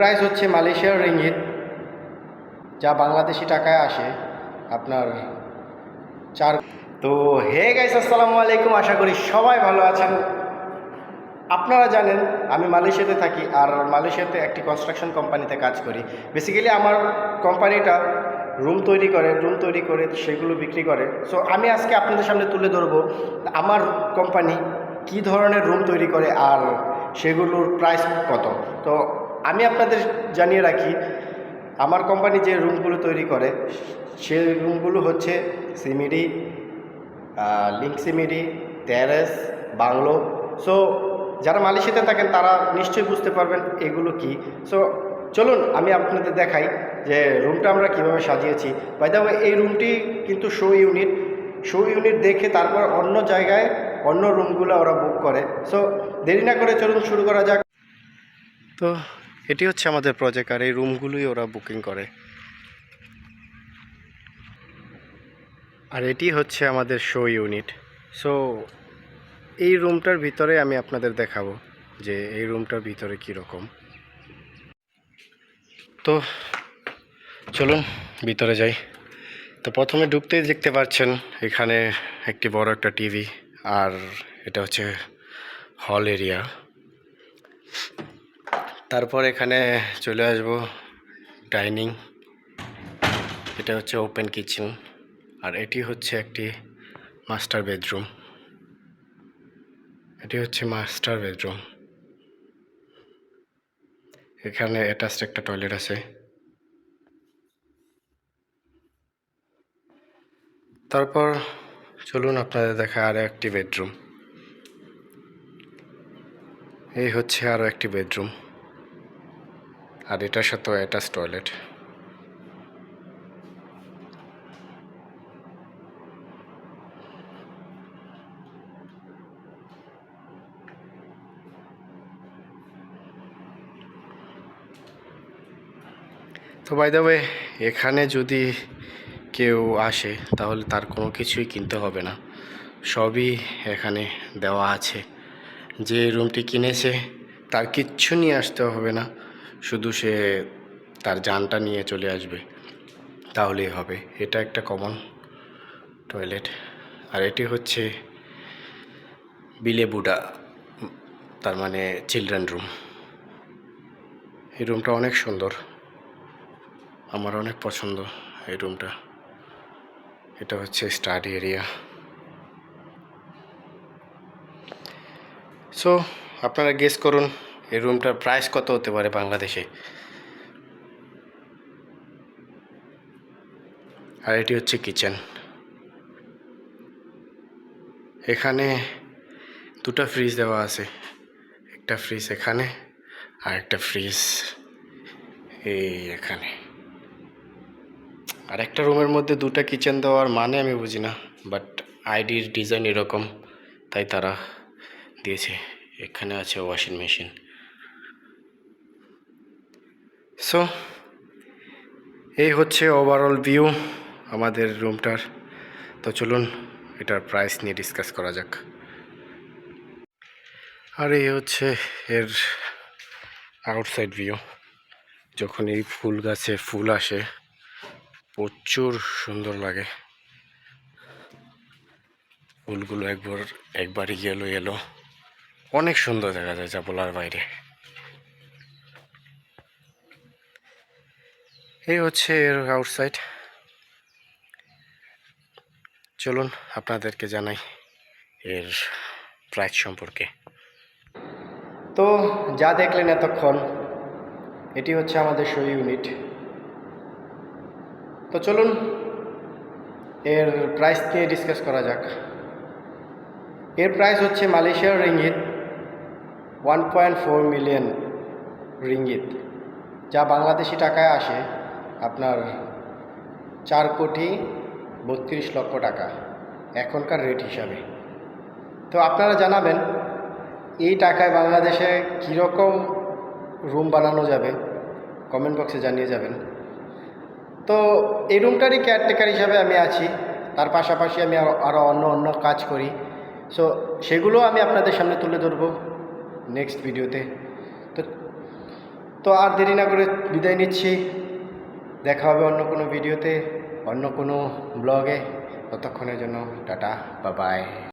Price হচ্ছে মালয়েশিয়ার ringgit, যা বাংলাদেশি টাকায় আসে আপনার চার। তো হে গাইস, আসসালামু আলাইকুম। আশা করি সবাই ভালো আছেন। আপনারা জানেন আমি মালয়েশিয়াতে থাকি, আর মালয়েশিয়াতে একটি কনস্ট্রাকশন কোম্পানিতে কাজ করি। বেসিক্যালি আমার কোম্পানিটা রুম তৈরি করে সেগুলো বিক্রি করে। সো আমি আজকে আপনাদের সামনে তুলে ধরবো আমার কোম্পানি কি ধরনের রুম তৈরি করে আর সেগুলোর প্রাইস কত। তো আমি আপনাদের জানিয়ে রাখি, আমার কোম্পানি যে রুমগুলো তৈরি করে সেই রুমগুলো হচ্ছে সিমিডি, লিঙ্ক সিমিডি, টেরেস, বাংলো। সো যারা মালয়েশিয়াতে থাকেন তারা নিশ্চয়ই বুঝতে পারবেন এগুলো কি। সো চলুন আমি আপনাদের দেখাই যে রুমটা আমরা কীভাবে সাজিয়েছি। বাই দ্য ওয়ে, এই রুমটি কিন্তু শো ইউনিট দেখে তারপর অন্য জায়গায় অন্য রুমগুলো ওরা বুক করে। সো দেরি না করে চলুন শুরু করা যাক। তো এটি হচ্ছে আমাদের প্রজেক্ট, আর এই রুমগুলোই ওরা বুকিং করে। আর এটি হচ্ছে আমাদের শো ইউনিট। সো এই রুমটার ভিতরে আমি আপনাদের দেখাবো যে এই রুমটার ভিতরে কীরকম। তো চলুন ভিতরে যাই। তো প্রথমে ঢুকতেই দেখতে পাচ্ছেন এখানে একটি বড় একটা টিভি, আর এটা হচ্ছে হল এরিয়া। তারপর এখানে চলে আসব ডাইনিং, এটা হচ্ছে ওপেন কিচেন, আর এটি হচ্ছে একটি মাস্টার বেডরুম। এটি হচ্ছে মাস্টার বেডরুম। এখানে অ্যাটাচড একটা টয়লেট আছে। তারপর চলুন আপনাদের দেখা আরও একটি বেডরুম। এই হচ্ছে আরও একটি বেডরুম, আর এটার সাথেও অ্যাটাচ টয়লেট। তো বাই দ্য ওয়ে, এখানে যদি কেউ আসে তাহলে তার কোনো কিছুই কিনতে হবে না, সবই এখানে দেওয়া আছে। যে রুমটি কিনেছে তার কিচ্ছু নিয়ে আসতে হবে না, শুধু সে তার জানটা নিয়ে চলে আসবে তাহলেই হবে। এটা একটা কমন টয়লেট, আর এটি হচ্ছে বিলে বুডা, তার মানে চিলড্রেন রুম। এই রুমটা অনেক সুন্দর, আমার অনেক পছন্দ এই রুমটা। এটা হচ্ছে স্টাডি এরিয়া। সো আপনারা গেস করুন এই রুমটার প্রাইস কত হতে পারে বাংলাদেশে। আর এটি হচ্ছে কিচেন। এখানে দুটো ফ্রিজ দেওয়া আছে, একটা ফ্রিজ এখানে আর একটা ফ্রিজ এই এখানে। আর একটা রুমের মধ্যে দুটো কিচেন দেওয়ার মানে আমি বুঝি না, বাট আইডির ডিজাইন এরকম তাই তারা দিয়েছে। এখানে আছে ওয়াশিং মেশিন। সো এই হচ্ছে ওভারঅল ভিউ আমাদের রুমটার। তো চলুন এটার প্রাইস নিয়ে ডিসকাস করা যাক। আর এই হচ্ছে এর আউটসাইড ভিউ। যখন এই ফুল গাছে ফুল আসে প্রচুর সুন্দর লাগে। ফুলগুলো একবারই ইয়েলো ইয়েলো, অনেক সুন্দর দেখা যায়, যা বলার বাইরে। এই হচ্ছে এর আউটসাইড। চলুন আপনাদেরকে জানাই এর প্রাইস সম্পর্কে। তো যা দেখলেন এতক্ষণ, এটি হচ্ছে আমাদের শো ইউনিট। তো চলুন এর প্রাইস নিয়ে ডিসকাস করা যাক। এর প্রাইস হচ্ছে মালয়েশিয়ার রিঙ্গিত 1.4 মিলিয়ন রিঙ্গিত, যা বাংলাদেশি টাকায় আসে আপনার 4,32,00,000 টাকা এখনকার রেট হিসাবে। তো আপনারা জানাবেন এই টাকায় বাংলাদেশে কীরকম রুম বানানো যাবে, কমেন্ট বক্সে জানিয়ে যাবেন। তো এই রুমটারই কেয়ারটেকার হিসাবে আমি আছি, তার পাশাপাশি আমি আরও অন্য কাজ করি। সো সেগুলো আমি আপনাদের সামনে তুলে ধরবো নেক্সট ভিডিওতে। তো তো আর দেরি না করে বিদায় নিচ্ছি। দেখা হবে অন্য কোনো ভিডিওতে, অন্য কোনো ব্লগে। ততক্ষণের জন্য টাটা, বাই বাই।